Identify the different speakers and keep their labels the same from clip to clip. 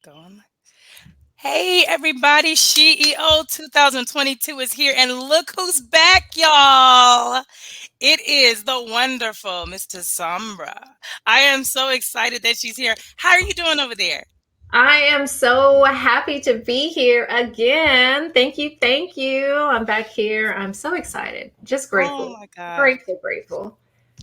Speaker 1: Go on. Hey, everybody. Sheo 2022 is here. And look who's back, y'all. It is the wonderful Mr. Sombra. I am so excited that she's here. How are you doing over there?
Speaker 2: I am so happy to be here again. Thank you. Thank you. I'm back here. I'm so excited. Just
Speaker 1: Oh,
Speaker 2: grateful.
Speaker 1: my God.
Speaker 2: Grateful.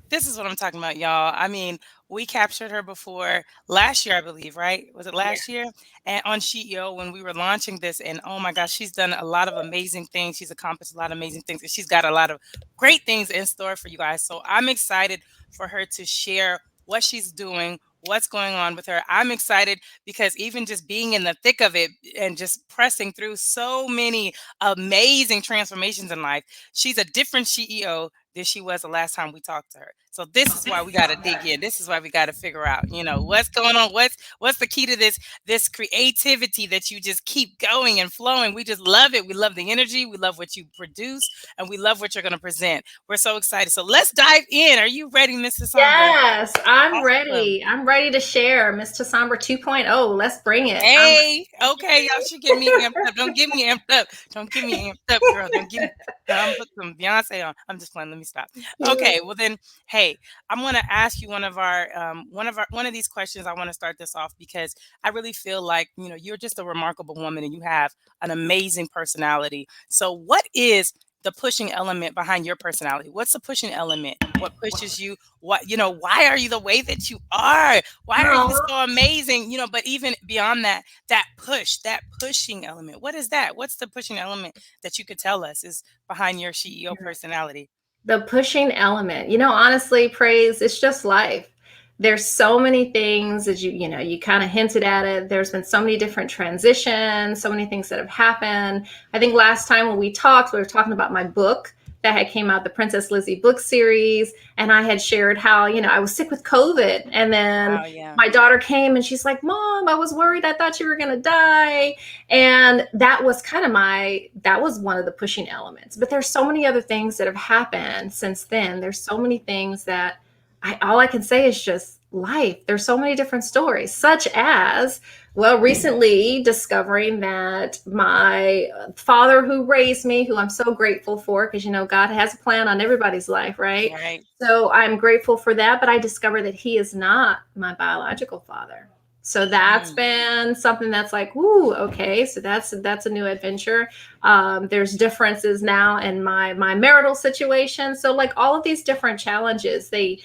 Speaker 1: This is what I'm talking about, y'all. I mean, we captured her before last year, I believe, right? Was it
Speaker 2: Yeah.
Speaker 1: last year? And on CEO when we were launching this, and oh my gosh, she's done a lot of amazing things. She's accomplished a lot of amazing things, and she's got a lot of great things in store for you guys. So I'm excited for her to share what she's doing, what's going on with her. I'm excited because even just being in the thick of it and just pressing through so many amazing transformations in life, she's a different CEO than she was the last time we talked to her. So this is why we got to dig in. This is why we got to figure out, what's going on. What's the key to this creativity that you just keep going and flowing. We just love it. We love the energy. We love what you produce, and we love what you're going to present. We're so excited. So let's dive in. Are you ready, Mrs. Sombra?
Speaker 2: Yes, I'm
Speaker 1: Awesome.
Speaker 2: ready. I'm ready to share Miss Tosombra 2.0. Let's bring it. I'm
Speaker 1: Hey, okay, y'all should get me amped up. Don't get me amped up. Don't get me amped up, girl. Don't get me. I'm put some Beyonce on. I'm just playing. Let me stop.
Speaker 2: ready.
Speaker 1: Okay, well then, hey, I'm gonna ask you one of these questions. I want to start this off because I really feel like you're just a remarkable woman and you have an amazing personality. So, what is the pushing element behind your personality? What's the pushing element? What pushes you? Why are you the way that you are? Why are you
Speaker 2: Oh,
Speaker 1: so amazing? But even beyond that, that pushing element, what is that? What's the pushing element that you could tell us is behind your CEO personality?
Speaker 2: the pushing element. Honestly, praise, it's just life. There's so many things that you kind of hinted at it. There's been so many different transitions, so many things that have happened. I think last time when we talked, we were talking about my book that had came out, the Princess Lizzy book series, and I had shared how, I was sick with COVID, and then
Speaker 1: Wow, yeah.
Speaker 2: my daughter came and she's like, "Mom, I was worried. I thought you were going to die." And that was that was one of the pushing elements. But there's so many other things that have happened since then. There's so many things that all I can say is just life. There's so many different stories, such as, well, recently discovering that my father who raised me, who I'm so grateful for, because God has a plan on everybody's life, right?
Speaker 1: Right.
Speaker 2: So I'm grateful for that, but I discovered that he is not my biological father. So that's
Speaker 1: Mm,
Speaker 2: been something that's like, ooh, okay. So that's a new adventure. There's differences now in my marital situation. So like all of these different challenges, they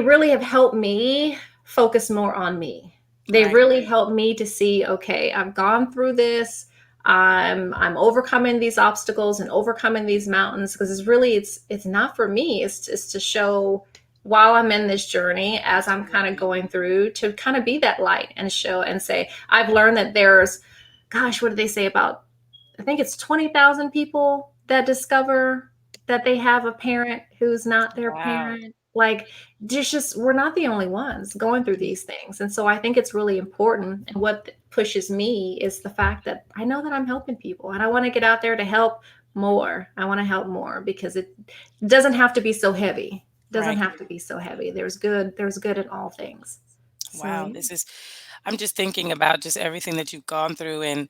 Speaker 2: really have helped me focus more on me. They
Speaker 1: right.
Speaker 2: really helped me to see, okay, I've gone through this. I'm overcoming these obstacles and overcoming these mountains because it's not for me. It's to show while I'm in this journey as I'm kind of
Speaker 1: Absolutely.
Speaker 2: going through to kind of be that light and show and say I've learned that there's, gosh, what do they say about, I think it's 20,000 people that discover that they have a parent who's not their
Speaker 1: Wow.
Speaker 2: parent. Like, there's just, we're not the only ones going through these things. And so I think it's really important. And what pushes me is the fact that I know that I'm helping people and I want to get out there to help more. I want to help more because it doesn't have to be so heavy. It doesn't
Speaker 1: Right.
Speaker 2: have to be so heavy. There's good in all things. So
Speaker 1: Wow.
Speaker 2: yeah.
Speaker 1: I'm just thinking about just everything that you've gone through and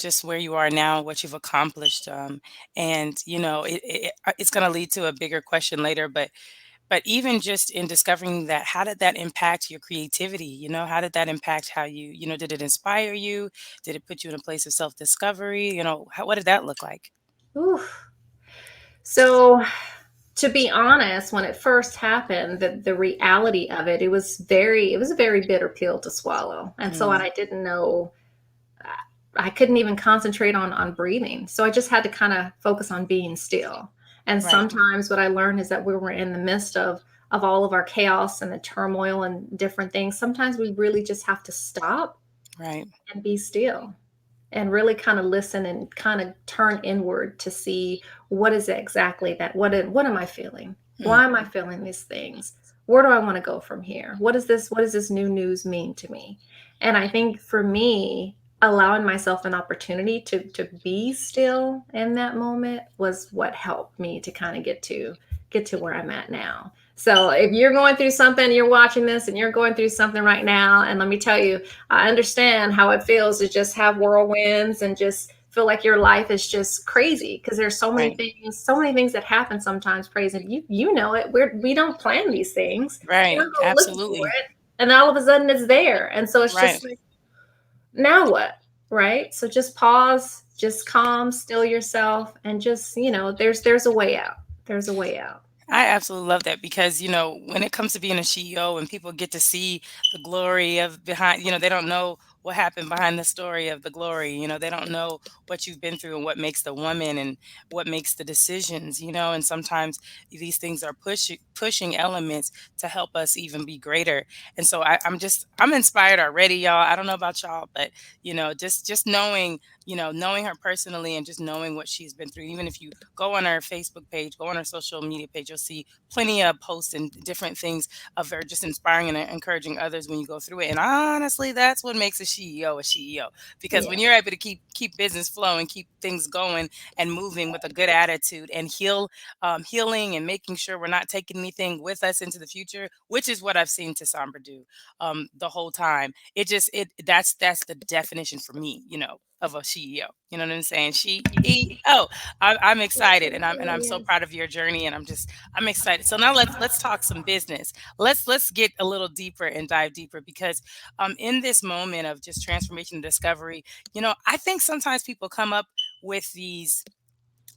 Speaker 1: just where you are now, what you've accomplished. And, it's going to lead to a bigger question later, but even just in discovering that, how did that impact your creativity? How did that impact how did it inspire you? Did it put you in a place of self-discovery? What did that look like?
Speaker 2: Oof. So to be honest, when it first happened, the reality of it, it was a very bitter pill to swallow. And so
Speaker 1: Mm,
Speaker 2: I didn't know, I couldn't even concentrate on breathing. So I just had to kind of focus on being still. And
Speaker 1: right,
Speaker 2: sometimes what I learned is that we were in the midst of all of our chaos and the turmoil and different things. Sometimes we really just have to stop
Speaker 1: right.
Speaker 2: and be still and really kind of listen and kind of turn inward to see what is it exactly that what am I feeling?
Speaker 1: Mm,
Speaker 2: Why am I feeling these things? Where do I want to go from here? What does this new news mean to me? And I think for me, allowing myself an opportunity to be still in that moment was what helped me to kind of get to where I'm at now. So if you're going through something, you're watching this and you're going through something right now, and let me tell you, I understand how it feels to just have whirlwinds and just feel like your life is just crazy because there's
Speaker 1: Right.
Speaker 2: so many things that happen sometimes. Praise and you know it. We don't plan these things. We
Speaker 1: Right.
Speaker 2: don't go looking for
Speaker 1: Absolutely.
Speaker 2: it, and all of a sudden it's there. And so it's
Speaker 1: Right.
Speaker 2: just like, now what? Right? So just pause, just calm, still yourself, and just, there's a way out. There's a way out.
Speaker 1: I absolutely love that because, when it comes to being a CEO and people get to see the glory of behind, they don't know what happened behind the story of the glory. They don't know what you've been through and what makes the woman and what makes the decisions, and sometimes these things are pushing elements to help us even be greater. And so I'm inspired already, y'all. I don't know about y'all, but just knowing her personally and just knowing what she's been through, even if you go on her Facebook page, go on her social media page, you'll see plenty of posts and different things of her just inspiring and encouraging others when you go through it. And honestly, that's what makes a CEO. Because when
Speaker 2: Yeah.
Speaker 1: you're able to keep business flowing, keep things going and moving with a good attitude and healing and making sure we're not taking anything with us into the future, which is what I've seen Tosombra do the whole time. That's the definition for me, of a CEO. You know what I'm saying? CEO. I'm excited, and I'm so
Speaker 2: Yes.
Speaker 1: proud of your journey, and I'm excited. So now let's talk some business. Let's get a little deeper and dive deeper because in this moment of just transformation and discovery, I think sometimes people come up with these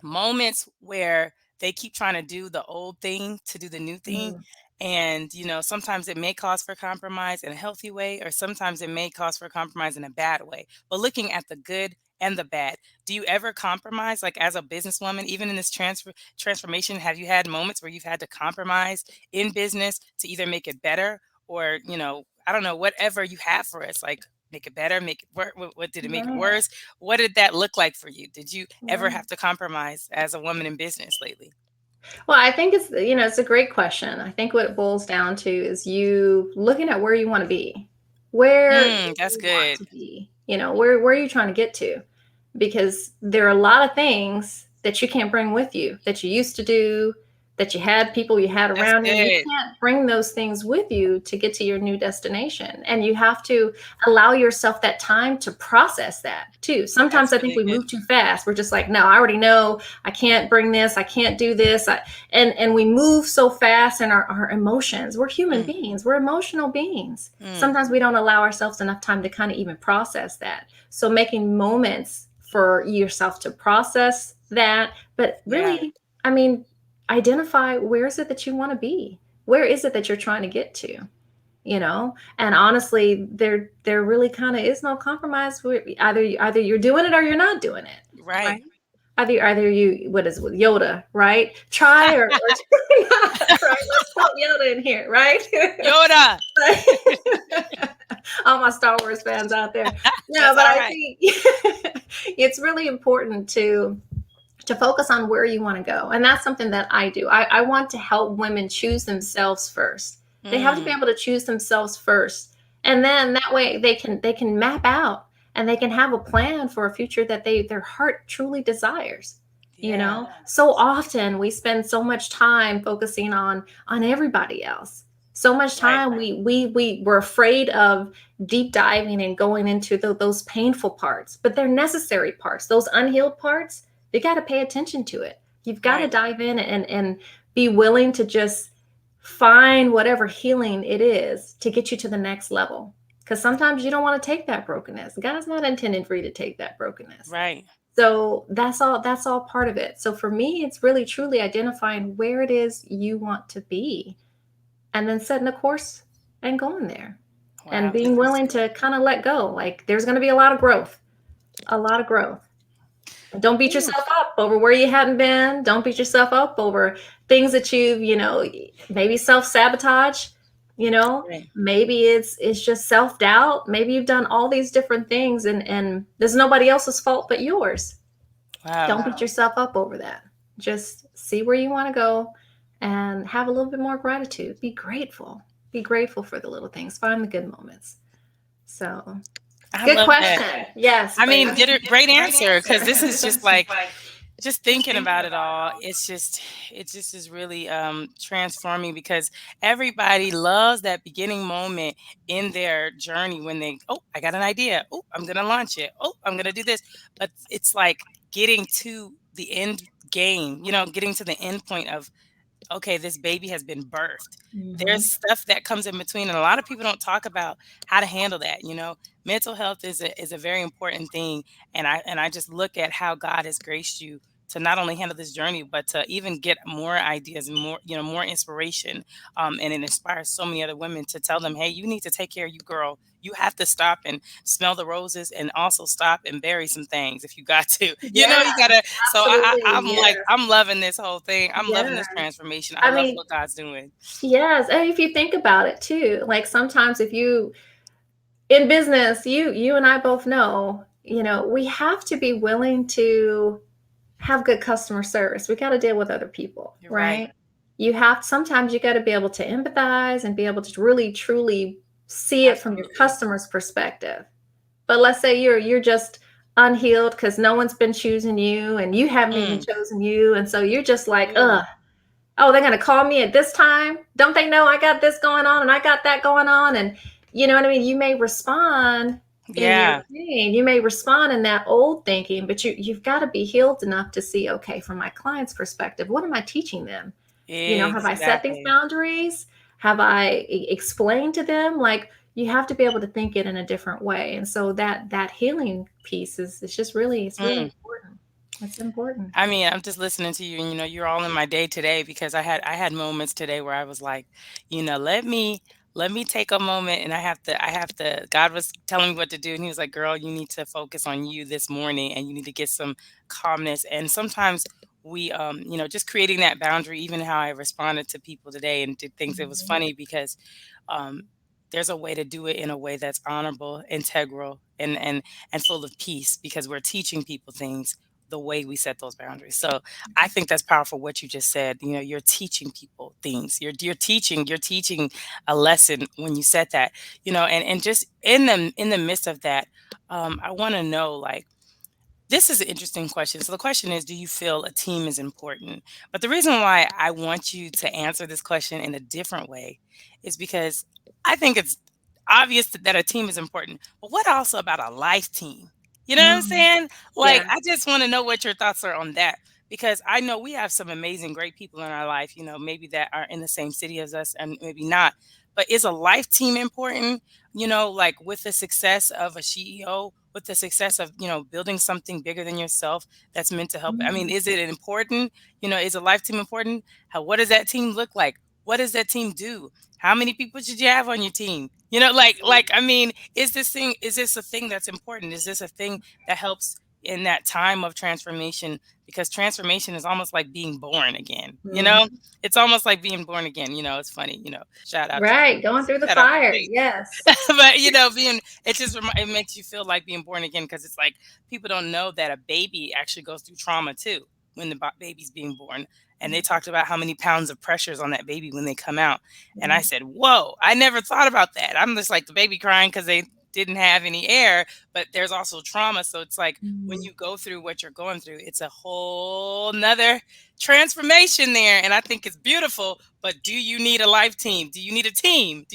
Speaker 1: moments where they keep trying to do the old thing to do the new thing.
Speaker 2: Mm.
Speaker 1: And, sometimes it may cause for compromise in a healthy way, or sometimes it may cause for compromise in a bad way. But looking at the good and the bad, do you ever compromise? Like as a businesswoman, even in this transformation, have you had moments where you've had to compromise in business to either make it better or, I don't know, whatever you have for us, like make it better, make it work. What did it make it
Speaker 2: Right.
Speaker 1: worse? What did that look like for you? Did you ever
Speaker 2: Right.
Speaker 1: have to compromise as a woman in business lately?
Speaker 2: Well, I think it's a great question. I think what it boils down to is you looking at where you want to be. Where do
Speaker 1: That's
Speaker 2: you want
Speaker 1: good.
Speaker 2: to be? Where are you trying to get to? Because there are a lot of things that you can't bring with you that you used to do, that you had people you had
Speaker 1: That's
Speaker 2: around you. You
Speaker 1: good.
Speaker 2: can't bring those things with you to get to your new destination. And you have to allow yourself that time to process that too. Sometimes
Speaker 1: That's
Speaker 2: I think
Speaker 1: really
Speaker 2: we
Speaker 1: good.
Speaker 2: move too fast. We're just like, no, I already know I can't bring this, I can't do this. And we move so fast in our emotions. We're human
Speaker 1: Mm,
Speaker 2: beings, we're emotional beings.
Speaker 1: mm,
Speaker 2: Sometimes we don't allow ourselves enough time to kind of even process that. So making moments for yourself to process that, but
Speaker 1: yeah.
Speaker 2: really, I mean, identify where is it that you want to be? Where is it that you're trying to get to? And honestly, there really kind of is no compromise. Either you're doing it or you're not doing it,
Speaker 1: Right.
Speaker 2: right? Either you, what is it with Yoda, right? Try or try not, right? Let's quote Yoda in here, right?
Speaker 1: Yoda.
Speaker 2: All my Star Wars fans out there. No,
Speaker 1: That's
Speaker 2: but
Speaker 1: all
Speaker 2: I
Speaker 1: right.
Speaker 2: think it's really important to focus on where you want to go. And that's something that I do. I want to help women choose themselves first. They have to be
Speaker 1: Mm,
Speaker 2: able to choose themselves first. And then that way they can map out and they can have a plan for a future that their heart truly desires.
Speaker 1: yeah.
Speaker 2: So often we spend so much time focusing on everybody else. So much
Speaker 1: Right.
Speaker 2: time we were afraid of deep diving and going into those painful parts, but they're necessary parts. Those unhealed parts, you got to pay attention to it. You've got to
Speaker 1: Right.
Speaker 2: dive in and be willing to just find whatever healing it is to get you to the next level. Because sometimes you don't want to take that brokenness. God's not intending for you to take that brokenness.
Speaker 1: Right.
Speaker 2: So that's all part of it. So for me, it's really truly identifying where it is you want to be and then setting a course and going there and
Speaker 1: Wow.
Speaker 2: being
Speaker 1: This is
Speaker 2: willing to kind of let go. Like there's going to be a lot of growth, a lot of growth. Don't beat
Speaker 1: ooh,
Speaker 2: yourself up over where you haven't been. Don't beat yourself up over things that maybe self-sabotage, you know,
Speaker 1: right.
Speaker 2: maybe it's just self-doubt. Maybe you've done all these different things and there's nobody else's fault but yours.
Speaker 1: Wow.
Speaker 2: Don't beat yourself up over that. Just see where you want to go and have a little bit more gratitude. Be grateful. Be grateful for the little things. Find the good moments. So,
Speaker 1: I
Speaker 2: good
Speaker 1: love that.
Speaker 2: question. Yes,
Speaker 1: I
Speaker 2: praise.
Speaker 1: mean, great answer because this is just like just
Speaker 2: Just
Speaker 1: thinking
Speaker 2: thinking
Speaker 1: about it
Speaker 2: about it
Speaker 1: all,
Speaker 2: all.
Speaker 1: it just is really transforming because everybody loves that beginning moment in their journey when they, oh, I got an idea, oh, I'm gonna launch it, oh, I'm gonna do this. But it's like getting to the end game, getting to the end point of, okay, this baby has been birthed.
Speaker 2: Hmm.
Speaker 1: There's stuff that comes in between, and a lot of people don't talk about how to handle that. Mental health is a very important thing, and I just look at how God has graced you to not only handle this journey, but to even get more ideas and more inspiration. And it inspires so many other women to tell them, hey, you need to take care of you, girl. You have to stop and smell the roses, and also stop and bury some things if you got to.
Speaker 2: Yeah,
Speaker 1: You gotta. So
Speaker 2: absolutely.
Speaker 1: I'm like,
Speaker 2: Yes.
Speaker 1: I'm loving this whole thing. I'm loving this
Speaker 2: Yes.
Speaker 1: transformation. I
Speaker 2: I
Speaker 1: love
Speaker 2: mean,
Speaker 1: what God's doing.
Speaker 2: yes. And if you think about it too, like sometimes if you in business, you and I both know, we have to be willing to have good customer service. We got to deal with other people,
Speaker 1: You're right.
Speaker 2: right? Sometimes you got to be able to empathize and be able to really truly see it from your
Speaker 1: Absolutely.
Speaker 2: customer's perspective. But let's say you're just unhealed because no one's been choosing you and you haven't even
Speaker 1: Mm.
Speaker 2: chosen you, and so you're just like,
Speaker 1: Ooh.
Speaker 2: ugh, oh, they're gonna call me at this time. Don't they know I got this going on and I got that going on? And you know what I mean? You may respond in your
Speaker 1: Yeah.
Speaker 2: pain. You may respond in that old thinking, but you've got to be healed enough to see, okay, from my client's perspective, what am I teaching them? Have I set these
Speaker 1: Exactly.
Speaker 2: boundaries? Have I explained to them? Like you have to be able to think it in a different way. And so that healing piece is just really it's really
Speaker 1: Mm.
Speaker 2: important. It's important.
Speaker 1: I mean, I'm just listening to you, and you're all in my day today because I had moments today where I was like, let me take a moment, and I have to. God was telling me what to do, and He was like, "Girl, you need to focus on you this morning, and you need to get some calmness." And sometimes just creating that boundary, even how I responded to people today and did things. It was
Speaker 2: Mhm.
Speaker 1: funny because um, there's a way to do it in a way that's honorable, integral, and full of peace because we're teaching people things the way we set those boundaries. So I think that's powerful what you just said. You're teaching people things. You're teaching a lesson when you set that. And just in the midst of that, I want to know, like, this is an interesting question. So the question is, do you feel a team is important? But the reason why I want you to answer this question in a different way is because I think it's obvious that a team is important. But what also about a life team? You know what I'm
Speaker 2: Mhm.
Speaker 1: saying? Like,
Speaker 2: Yeah.
Speaker 1: I just want to know what your thoughts are on that because I know we have some amazing, great people in our life, maybe that are in the same city as us and maybe not. But is a life team important? Like with the success of a CEO, with the success of, building something bigger than yourself that's meant to help. I mean,
Speaker 2: Mhm.
Speaker 1: is it important? Is a life team important? What does that team look like? What does that team do? How many people should you have on your team? I mean, is this a thing that's important? Is this a thing that helps in that time of transformation? Because transformation is almost like being born again.
Speaker 2: Mhm.
Speaker 1: It's almost like being born again. It's funny. Shout out to
Speaker 2: Right, going
Speaker 1: Jesus.
Speaker 2: through the
Speaker 1: Shout out to
Speaker 2: fire.
Speaker 1: faith.
Speaker 2: Yes.
Speaker 1: But being it makes you feel like being born again because it's like people don't know that a baby actually goes through trauma too when the baby's being born. And they talked about how many pounds of pressures on that baby when they come out. And I
Speaker 2: Mhm.
Speaker 1: said, whoa, I never thought about that. I'm just like the baby crying because they didn't have any air, but there's also trauma. So it's like when
Speaker 2: Mhm.
Speaker 1: you go through what you're going through, it's a whole nother transformation there. And I think it's beautiful. But do you need a life team? Do you need a team?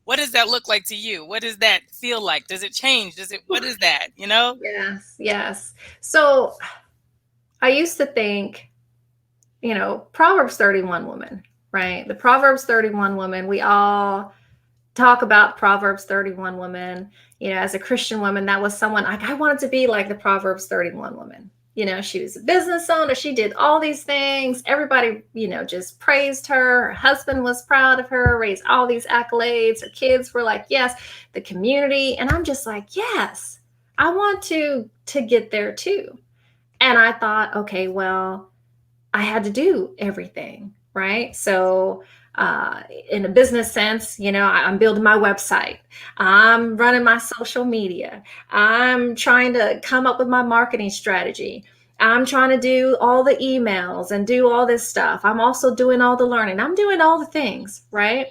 Speaker 1: What does that look like to you? What does that feel like? Does it change? What is that?
Speaker 2: Yes, yes. So I used to think, Proverbs 31 woman, right? The Proverbs 31 woman, we all talk about Proverbs 31 woman. As a Christian woman, that was someone like I wanted to be like the Proverbs 31 woman. She was a business owner. She did all these things. Everybody, just praised her. Her husband was proud of her, raised all these accolades. Her kids were like, yes, the community. And I'm just like, yes, I want to get there too. And I thought, okay, well, I had to do everything, right? So, uh, in a business sense, I'm building my website, I'm running my social media, I'm trying to come up with my marketing strategy, I'm trying to do all the emails and do all this stuff. I'm also doing all the learning, I'm doing all the things, right?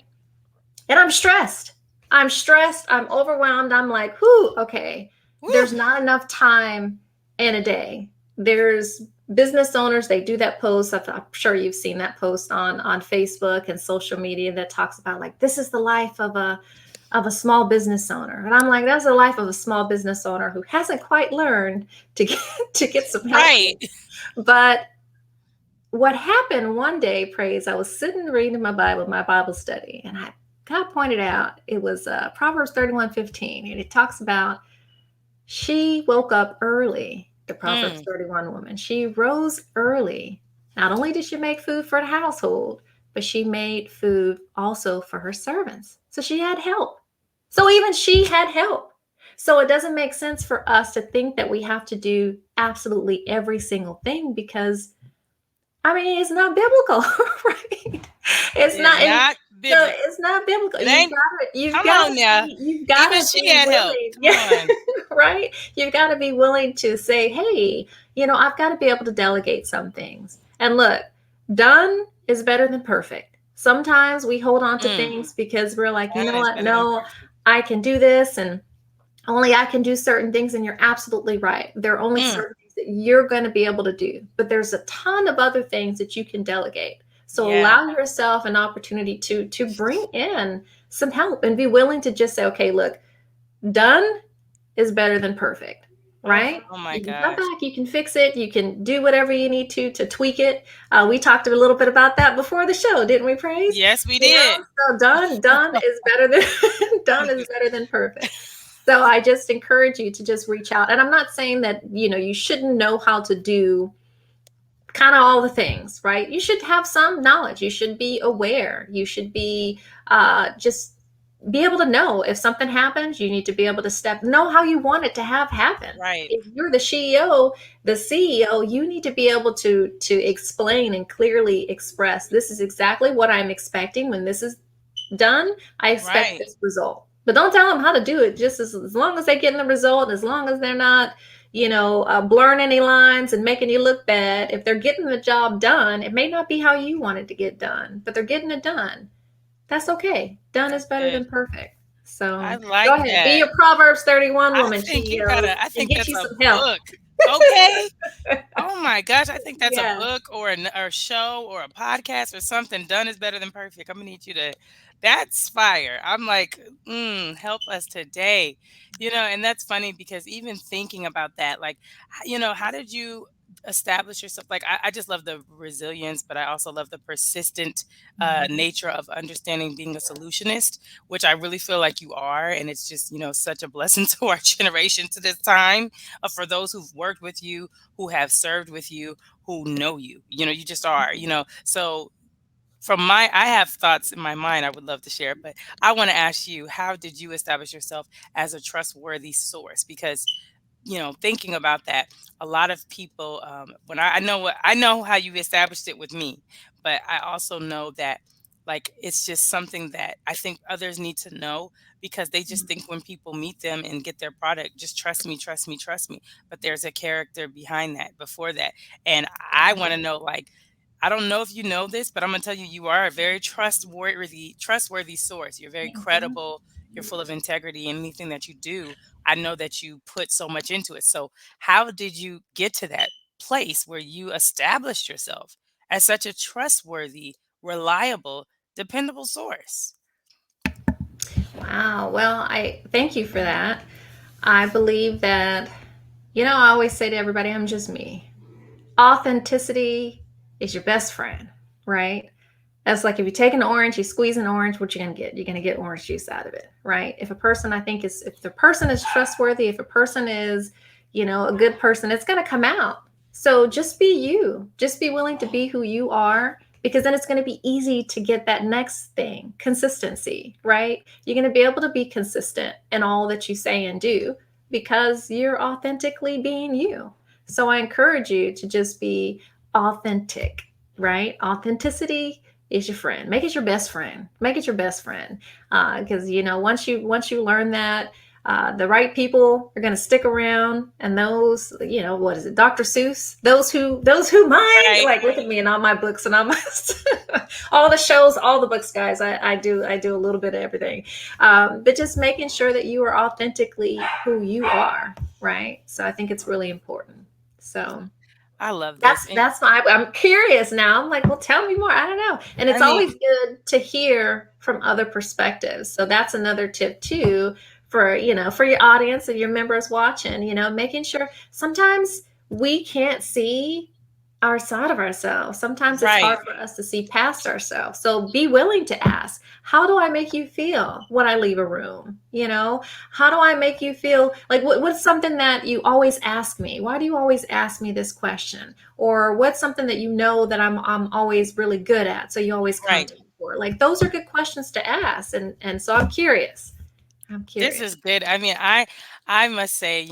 Speaker 2: And I'm stressed. I'm stressed. I'm overwhelmed. I'm like, whoo, okay.
Speaker 1: Woo!
Speaker 2: There's not enough time in a day. There's business owners, they do that post. I'm sure you've seen that post on Facebook and social media that talks about like, this is the life of a small business owner. And I'm like, that's the life of a small business owner who hasn't quite learned to get to get some help.
Speaker 1: Right.
Speaker 2: But what happened one day, praise, I was sitting reading my Bible study, and God pointed out it was Proverbs 31:15, and it talks about she woke up early. The Proverbs
Speaker 1: Mm,
Speaker 2: 31 woman. She rose early. Not only did she make food for the household, but she made food also for her servants. So she had help. So even she had help. So it doesn't make sense for us to think that we have to do absolutely every single thing because I mean, it's not biblical, right? It's
Speaker 1: is
Speaker 2: not, and
Speaker 1: not
Speaker 2: so
Speaker 1: biblical.
Speaker 2: it's not biblical.
Speaker 1: It ain't.
Speaker 2: You've
Speaker 1: Come
Speaker 2: got to
Speaker 1: on now.
Speaker 2: be, you've got
Speaker 1: Even
Speaker 2: to
Speaker 1: she
Speaker 2: be
Speaker 1: had help.
Speaker 2: willing,
Speaker 1: Come
Speaker 2: yeah,
Speaker 1: on.
Speaker 2: right? You've got to be willing to say, hey, I've got to be able to delegate some things. And look, done is better than perfect. Sometimes we hold on to
Speaker 1: Mm,
Speaker 2: things because we're like, you
Speaker 1: done
Speaker 2: know
Speaker 1: is
Speaker 2: what?
Speaker 1: better than
Speaker 2: No,
Speaker 1: perfect.
Speaker 2: I can do this, and only I can do certain things, and you're absolutely right. There are only
Speaker 1: Mm,
Speaker 2: certain things that you're going to be able to do, but there's a ton of other things that you can delegate. So
Speaker 1: yeah.
Speaker 2: allow yourself an opportunity to bring in some help and be willing to just say, okay, look, done is better than perfect,
Speaker 1: Oh,
Speaker 2: right?
Speaker 1: oh my
Speaker 2: You can come
Speaker 1: gosh.
Speaker 2: back, you can fix it, you can do whatever you need to tweak it. We talked a little bit about that before the show, didn't we, Praise?
Speaker 1: Yes, we did.
Speaker 2: So done is better than done is better than perfect. So I just encourage you to just reach out. And I'm not saying that, you shouldn't know how to do kind of all the things, right? You should have some knowledge. You should be aware. You should be just be able to know if something happens, you need to be able to know how you want it to have happen.
Speaker 1: Right.
Speaker 2: If you're the CEO, you need to be able to explain and clearly express this is exactly what I'm expecting when this is done. I expect
Speaker 1: Right.
Speaker 2: this result. But don't tell them how to do it. Just as long as they're getting the result, as long as they're not, blurring any lines and making you look bad. If they're getting the job done, it may not be how you want it to get done, but they're getting it done. That's okay. Done is
Speaker 1: That's
Speaker 2: better
Speaker 1: good.
Speaker 2: than perfect.
Speaker 1: I
Speaker 2: So go
Speaker 1: like
Speaker 2: ahead, be
Speaker 1: that.
Speaker 2: your Proverbs 31
Speaker 1: I
Speaker 2: woman,
Speaker 1: think you
Speaker 2: CEOs,
Speaker 1: gotta, I
Speaker 2: and
Speaker 1: think
Speaker 2: get
Speaker 1: that's
Speaker 2: you
Speaker 1: a
Speaker 2: some help.
Speaker 1: book. Okay. Oh my gosh, I think that's a
Speaker 2: Yeah.
Speaker 1: book or a show or a podcast or something. Done is better than perfect. I'm gonna need you to. That's fire. I'm like, help us today. And that's funny because even thinking about that, like, how did you establish yourself? Like, I just love the resilience, but I also love the persistent nature of understanding being a solutionist, which I really feel like you are, and it's just such a blessing to our generation to this time. For those who've worked with you, who have served with you, who know you. You just are, So I have thoughts in my mind I would love to share, but I want to ask you, how did you establish yourself as a trustworthy source? Because thinking about that, a lot of people, when I know how you established it with me, but I also know that like it's just something that I think others need to know because they just think when people meet them and get their product, just trust me, trust me, trust me. But there's a character behind that, before that, and I want to know like. I don't know if you know this, but I'm gonna tell you, you are a very trustworthy source. You're very
Speaker 2: Thank you.
Speaker 1: credible. You're full of integrity in anything that you do. I know that you put so much into it. So, how did you get to that place where you established yourself as such a trustworthy, reliable, dependable source?
Speaker 2: Wow. Well, I thank you for that. I believe that, I always say to everybody, I'm just me. Authenticity is your best friend, right? That's like if you take an orange, you squeeze an orange, what you're gonna get? You're gonna get orange juice out of it, right? If a person, I think, is if the person is trustworthy, if a person is, a good person, it's gonna come out. So just be you. Just be willing to be who you are, because then it's going to be easy to get that next thing, consistency, right? You're going to be able to be consistent in all that you say and do because you're authentically being you. So I encourage you to just be authentic, right? Authenticity is your friend. Make it your best friend. Make it your best friend, because once you learn that, the right people are going to stick around, and those, what is it, Dr. Seuss, those who mind,
Speaker 1: Right.
Speaker 2: like look at me and all my books and all my all the shows, all the books, guys. I do a little bit of everything, but just making sure that you are authentically who you are, right? So I think it's really important. So
Speaker 1: I love
Speaker 2: That's
Speaker 1: this. And
Speaker 2: that's why I'm curious now. I'm like, well, tell me more. I don't know. And
Speaker 1: I
Speaker 2: it's
Speaker 1: mean,
Speaker 2: always good to hear from other perspectives. So that's another tip too for, for your audience and your members watching, making sure sometimes we can't see our side of ourselves. Sometimes it's
Speaker 1: right.
Speaker 2: hard for us to see past ourselves. So be willing to ask, how do I make you feel when I leave a room? How do I make you feel? Like, what's something that you always ask me? Why do you always ask me this question? Or what's something that that I'm always really good at, so you always come
Speaker 1: Right.
Speaker 2: to me for? Like, those are good questions to ask, and so I'm curious. I'm
Speaker 1: This
Speaker 2: curious.
Speaker 1: is good. I mean, I must say,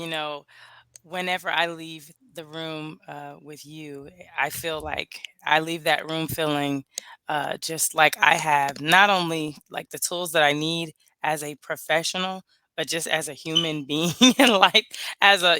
Speaker 1: whenever I leave the room with you, I feel like I leave that room feeling just like I have not only like the tools that I need as a professional, but just as a human being in life. As a,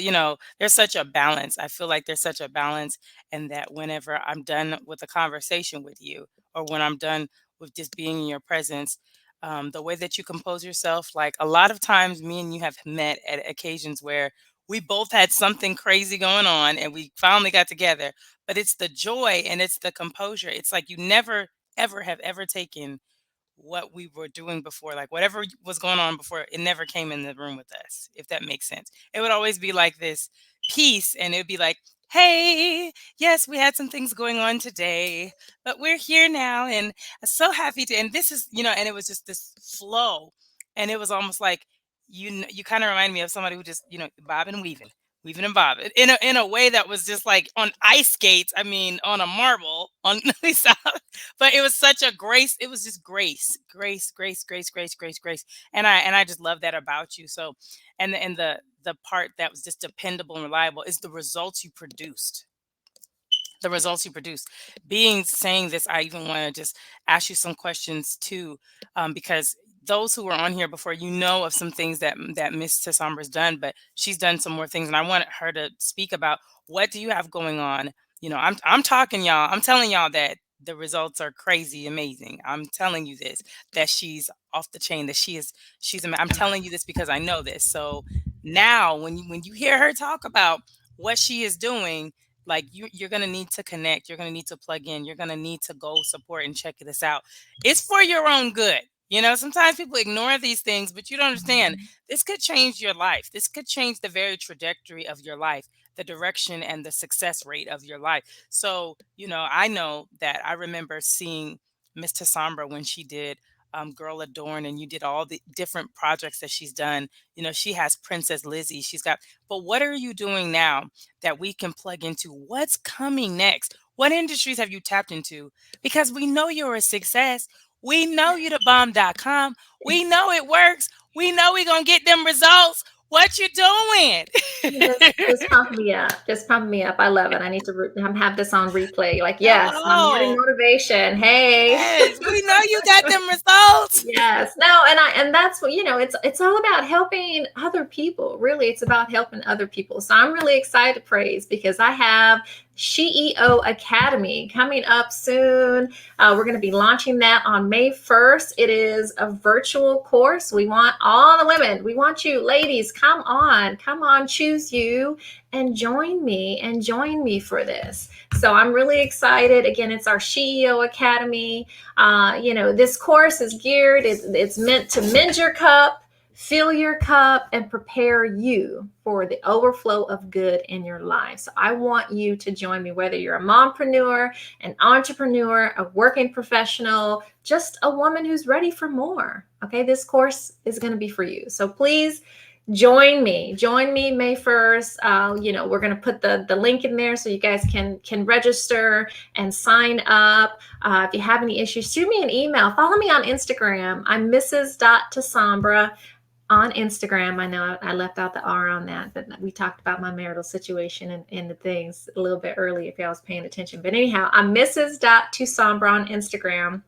Speaker 1: there's such a balance. I feel like there's such a balance, and that whenever I'm done with a conversation with you, or when I'm done with just being in your presence, the way that you compose yourself, like a lot of times, me and you have met at occasions where we both had something crazy going on and we finally got together, but it's the joy and it's the composure. It's like you never ever have ever taken what we were doing before, like whatever was going on before, it never came in the room with us, if that makes sense. It would always be like this peace, and it would be like, hey, yes, we had some things going on today, but we're here now, and I'm so happy to. And this is, and it was just this flow, and it was almost like you kind of remind me of somebody who just, bobbing and weaving and bobbing in a way that was just like on ice skates. I mean, on a marble on but it was such a grace. It was just grace, grace, grace, grace, grace, grace, grace. And I just love that about you. So, and the part that was just dependable and reliable is the results you produced. The results you produce. Being saying this, I even want to just ask you some questions too, because those who were on here before, of some things that Miss Tassambra's done, but she's done some more things, and I want her to speak about what do you have going on. I'm talking y'all. I'm telling y'all that the results are crazy, amazing. I'm telling you this, that she's off the chain, that I'm telling you this because I know this. So now, when you hear her talk about what she is doing, like you're gonna need to connect, you're gonna need to plug in, you're gonna need to go support and check this out. It's for your own good. Sometimes people ignore these things, but you don't understand. This could change your life. This could change the very trajectory of your life, the direction and the success rate of your life. So, I know that I remember seeing Miss Tassombra when she did Girl Adorn, and you did all the different projects that she's done. She has Princess Lizzy. She's got, but what are you doing now that we can plug into? What's coming next? What industries have you tapped into? Because we know you're a success. We know you the bomb.com. We know it works. We know we're going to get them results. What you doing?
Speaker 2: Just pump me up. Just pump me up. I love it. I need to have this on replay. Like, yes, my morning
Speaker 1: Hello.
Speaker 2: motivation. Hey.
Speaker 1: Yes, we know you got them results.
Speaker 2: Yes. No, and that's what, it's all about helping other people. Really, it's about helping other people. So I'm really excited to praise because I have Sheo Academy coming up soon. We're going to be launching that on May 1st. It is a virtual course. We want all the women. We want you ladies, come on, choose you and join me for this. So I'm really excited. Again, it's our Sheo Academy. This course is geared, it's meant to mend your cup, fill your cup, and prepare you for the overflow of good in your life. So I want you to join me, whether you're a mompreneur, an entrepreneur, a working professional, just a woman who's ready for more. Okay, this course is going to be for you. So please join me May 1st. We're going to put the link in there so you guys can register and sign up. If you have any issues, shoot me an email. Follow me on Instagram. I'm Mrs. Tosombra on Instagram. I know I left out the R on that, but we talked about my marital situation and the things a little bit early if y'all was paying attention. But anyhow, I'm Mrs. Tosombra on Instagram.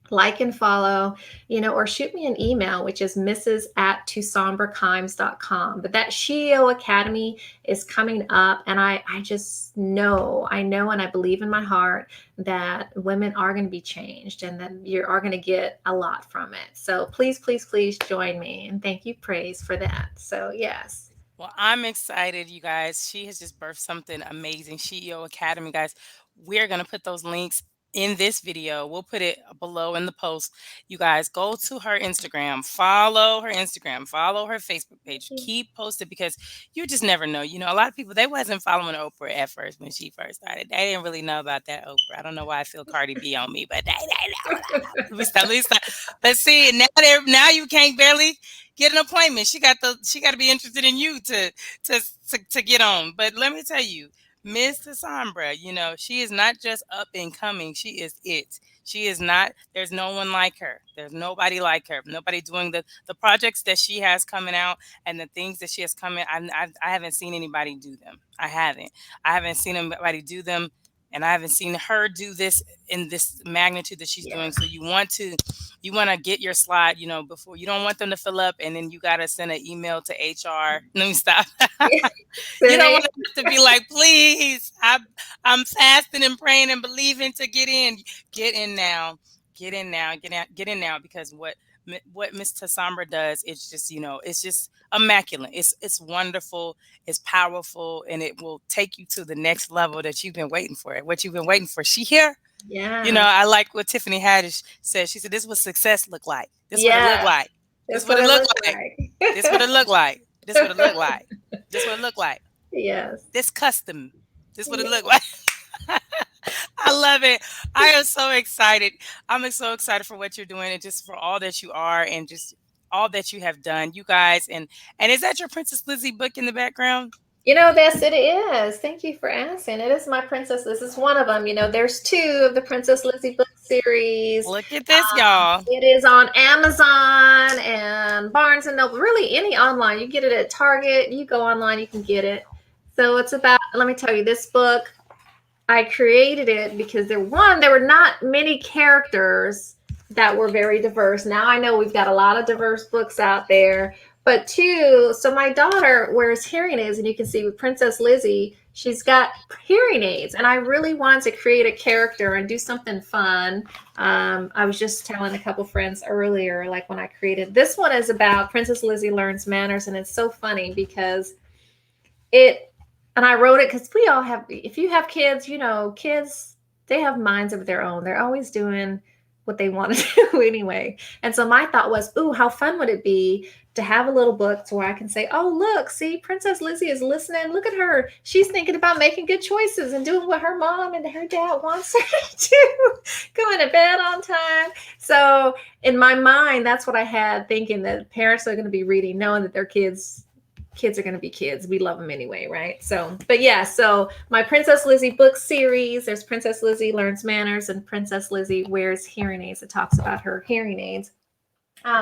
Speaker 2: Like and follow, or shoot me an email, which is mrs@tosombrakimes.com. But that Sheo Academy is coming up, and I just I know, and I believe in my heart that women are going to be changed and that you are going to get a lot from it. So please, please, please join me. And thank you, Praise, for that. So, yes.
Speaker 1: Well, I'm excited, you guys. She has just birthed something amazing. CEO Academy, guys. We're going to put those links in this video. We'll put it below in the post. You guys go to her Instagram, follow her Facebook page. Keep posted because you just never know. You know, a lot of people, they wasn't following Oprah at first when she first started. They didn't really know about that Oprah. I don't know why I feel Cardi B on me, but they know. Let me stop. But see, now you can't barely get an appointment. She got to be interested in you to get on. But let me tell you, Miss Tosombra, you know, she is not just up and coming. She is it. She is not. There's no one like her. There's nobody like her. Nobody doing the projects that she has coming out and the things that she has coming. I haven't seen anybody do them. I haven't. I haven't seen anybody do them. And I haven't seen her do this in this magnitude that she's
Speaker 2: Yeah.
Speaker 1: doing. So you want to get your slide, you know, before you don't want them to fill up and then you got to send an email to HR. Let me stop. You don't
Speaker 2: Same.
Speaker 1: want to have to be like, please, I'm fasting and praying and believing to get in. Get in now. Get in now. Get in now because what Miss Tosombra does, it's just, you know, it's just immaculate. It's wonderful, it's powerful, and it will take you to the next level that you've been waiting for. What you've been waiting for. She here. You know,
Speaker 2: Yeah.
Speaker 1: I like what Tiffany Haddish said. She said, "This is what success look like. This what it look
Speaker 2: Yeah.
Speaker 1: like. This
Speaker 2: That's
Speaker 1: what
Speaker 2: what
Speaker 1: it
Speaker 2: it
Speaker 1: look
Speaker 2: looks
Speaker 1: like. This what
Speaker 2: like.
Speaker 1: it look like. This what it look like. This what it look like.
Speaker 2: Yes.
Speaker 1: This custom. This what it
Speaker 2: Yeah.
Speaker 1: look like." I love it. I am so excited. I'm so excited for what you're doing and just for all that you are and just all that you have done, you guys. And is that your Princess Lizzy book in the background?
Speaker 2: Yes, it is. Thank you for asking. It is my princess. This is one of them. There's two of the Princess Lizzie book series.
Speaker 1: Look at this, y'all.
Speaker 2: It is on Amazon and Barnes and Noble. Really, any online. You get it at Target. You go online, you can get it. So it's about. Let me tell you, this book. I created it because there were not many characters that were very diverse. Now I know we've got a lot of diverse books out there, but two, so my daughter wears hearing aids, and you can see with Princess Lizzie, she's got hearing aids, and I really wanted to create a character and do something fun. I was just telling a couple friends earlier, like when I created this one is about Princess Lizzie learns manners, and it's so funny because it and I wrote it because we all have, if you have kids, kids, they have minds of their own. They're always doing what they want to do anyway. And so my thought was, ooh, how fun would it be to have a little book to where I can say, oh, look, see, Princess Lizzie is listening. Look at her. She's thinking about making good choices and doing what her mom and her dad wants her to do, going to bed on time. So in my mind, that's what I had, thinking that parents are going to be reading, knowing that their kids are going to be kids. We love them anyway, right? So, but yeah, so my Princess Lizzie book series, there's Princess Lizzie Learns Manners and Princess Lizzie Wears Hearing Aids. It talks about her hearing aids.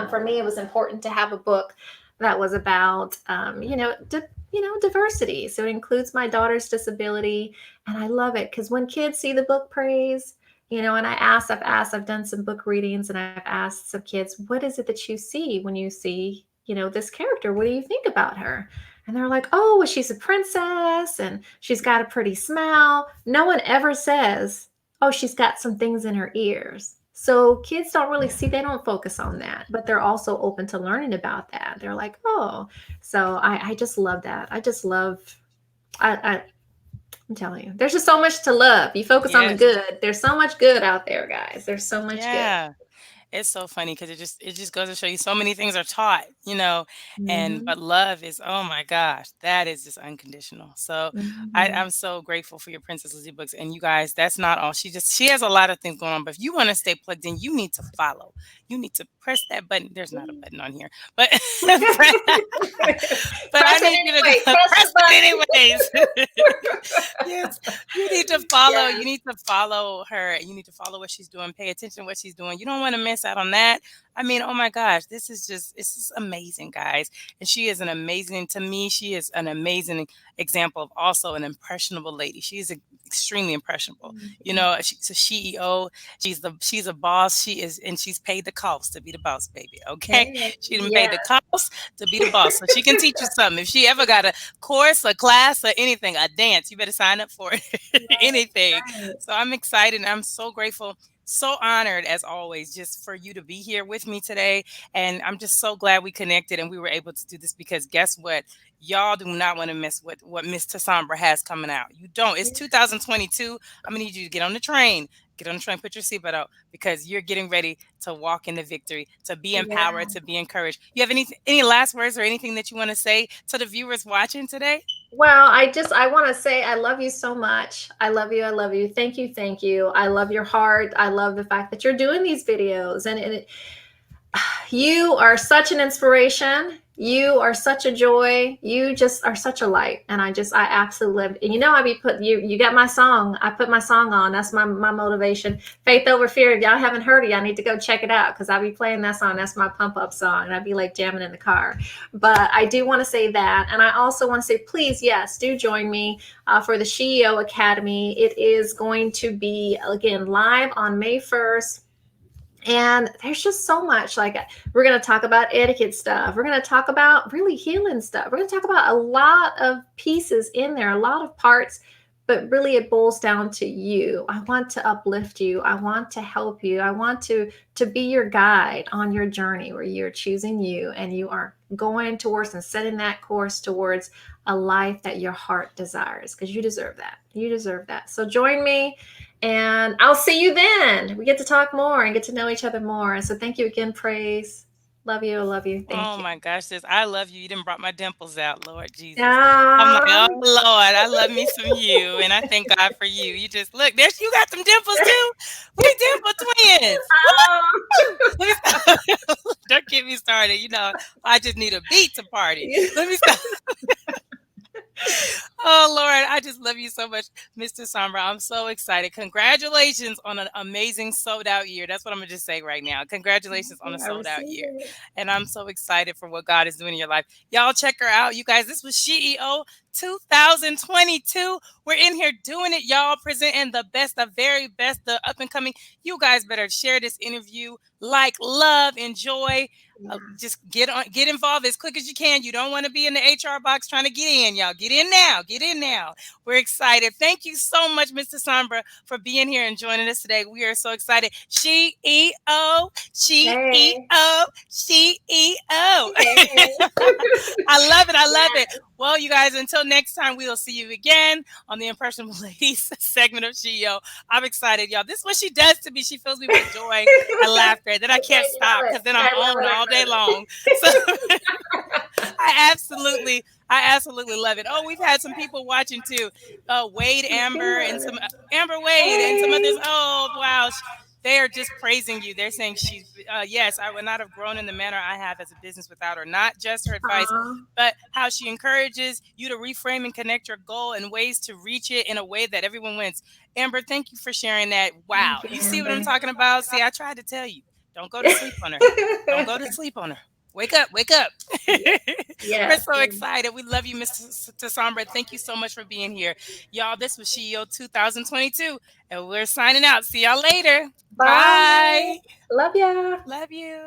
Speaker 2: For me, it was important to have a book that was about, diversity. So it includes my daughter's disability. And I love it because when kids see the book praise, and I've done some book readings and I've asked some kids, what is it that you see when you see, this character? What do you think about her? And they're like, oh, well, she's a princess and she's got a pretty smile. No one ever says, oh, she's got some things in her ears. So kids don't really see, they don't focus on that, but they're also open to learning about that. They're like, oh, so I just love that. I just love, I, I'm telling you, there's just so much to love. You focus on the
Speaker 1: Yes.
Speaker 2: good. There's so much good out there, guys. There's so much good.
Speaker 1: Yeah. It's so funny because it just goes to show you so many things are taught, you know, and
Speaker 2: Mm-hmm.
Speaker 1: but love is, oh my gosh, that is just unconditional. So
Speaker 2: Mm-hmm.
Speaker 1: I'm so grateful for your Princess Lizzie books. And you guys, that's not all. She has a lot of things going on. But if you want to stay plugged in, you need to follow. You need to press that button. There's not a button on here, but but I
Speaker 2: Press it
Speaker 1: need you to
Speaker 2: anyway. Press
Speaker 1: press
Speaker 2: the
Speaker 1: it
Speaker 2: button.
Speaker 1: anyways. Yes, you need to follow.
Speaker 2: Yeah.
Speaker 1: You need to follow her. You need to follow what she's doing. Pay attention to what she's doing. You don't want to miss out on that. I mean, oh my gosh, this is amazing, guys. And she is an amazing, to me, she is an amazing example of also an impressionable lady. She is extremely impressionable. You know, she's a CEO. She's a boss. She is, and she's paid the cost to be the boss, baby. Okay,
Speaker 2: Hey,
Speaker 1: she didn't pay
Speaker 2: yeah.
Speaker 1: the cost to be the boss, so she can teach you something. If she ever got a course, a class, or anything, a dance, you better sign up for it.
Speaker 2: Right,
Speaker 1: Anything.
Speaker 2: right.
Speaker 1: So I'm excited. And I'm so grateful So honored as always just for you to be here with me today. And I'm just so glad we connected and we were able to do this because guess what? Y'all do not want to miss what Miss Tosombra has coming out. You don't. It's 2022. I'm gonna need you to get on the train. Get on the train, put your seatbelt out because you're getting ready to walk into victory, to be
Speaker 2: Yeah.
Speaker 1: empowered, to be encouraged. You have any last words or anything that you want to say to the viewers watching today?
Speaker 2: Well, I want to say I love you so much. I love you. I love you. Thank you. Thank you. I love your heart. I love the fact that you're doing these videos, and you are such an inspiration. You are such a joy. You just are such a light. And I absolutely love it. And you know, I be put you got my song. I put my song on. That's my motivation. Faith Over Fear. If y'all haven't heard it, y'all need to go check it out because I be playing that song. That's my pump up song. And I'd be like jamming in the car. But I do want to say that. And I also want to say, please, yes, do join me for the Sheo Academy. It is going to be, again, live on May 1st. And there's just so much. Like, we're going to talk about etiquette stuff. We're going to talk about really healing stuff. We're going to talk about a lot of pieces in there, a lot of parts, but really it boils down to you. I want to uplift you. I want to help you. I want to be your guide on your journey where you're choosing you and you are going towards and setting that course towards a life that your heart desires, because you deserve that. You deserve that. So join me, and I'll see you then. We get to talk more and get to know each other more. And so thank you again, Praise. Love you. Love you. Thank
Speaker 1: Oh
Speaker 2: you.
Speaker 1: my gosh, sis, I love you. You didn't brought my dimples out, Lord Jesus. I'm like,
Speaker 2: Ah.
Speaker 1: oh Lord, I love me some you, and I thank God for you. You just look, there's you got some dimples too. We dimple twins. Woo! Let me stop. Don't get me started. You know, I just need a beat to party. Let me stop. Oh Lord, I just love you so much, Mr. Sombra. I'm so excited. Congratulations on an amazing sold out year. That's what I'm gonna just say right now. Congratulations on a
Speaker 2: I
Speaker 1: sold out
Speaker 2: received
Speaker 1: year.
Speaker 2: it.
Speaker 1: And I'm so excited for what God is doing in your life. Y'all check her out. You guys, this was CEO 2022. We're in here doing it, y'all, presenting the best, the very best, the up and coming. You guys better share this interview, like, love, enjoy. Just get involved as quick as you can. You don't want to be in the HR box trying to get in, y'all. Get in now. Get in now. We're excited. Thank you so much, Mr. Sombra, for being here and joining us today. We are so excited. CEO,
Speaker 2: Hey.
Speaker 1: CEO, CEO.
Speaker 2: Hey.
Speaker 1: I love it. I love it.
Speaker 2: Yeah.
Speaker 1: Well, you guys, until next time, we will see you again on the Impressionable Ladies segment of CEO. I'm excited, y'all. This is what she does to me. She fills me with joy and laughter. Then I can't
Speaker 2: I love
Speaker 1: stop
Speaker 2: it.
Speaker 1: because then I'm
Speaker 2: I love
Speaker 1: on
Speaker 2: it.
Speaker 1: all day long. So I absolutely love it. Oh, we've had some people watching too. Wade Amber and some Amber Wade and some others.
Speaker 2: Hey.
Speaker 1: Oh, wow. They are just praising you. They're saying yes, I would not have grown in the manner I have as a business without her. Not just her advice,
Speaker 2: Aw,
Speaker 1: but how she encourages you to reframe and connect your goal and ways to reach it in a way that everyone wins. Amber, thank you for sharing that. Wow.
Speaker 2: thank you,
Speaker 1: You see what I'm
Speaker 2: Amber.
Speaker 1: talking about? See, I tried to tell you. Don't go to sleep on her. Don't go to sleep on her. Wake up, wake up.
Speaker 2: Yes.
Speaker 1: We're
Speaker 2: Yes.
Speaker 1: so excited. We love you, Mr. Tassambra. Thank you so much for being here. Y'all, this was CEO 2022, and we're signing out. See y'all later.
Speaker 2: Bye.
Speaker 1: Bye.
Speaker 2: Love ya.
Speaker 1: Love you.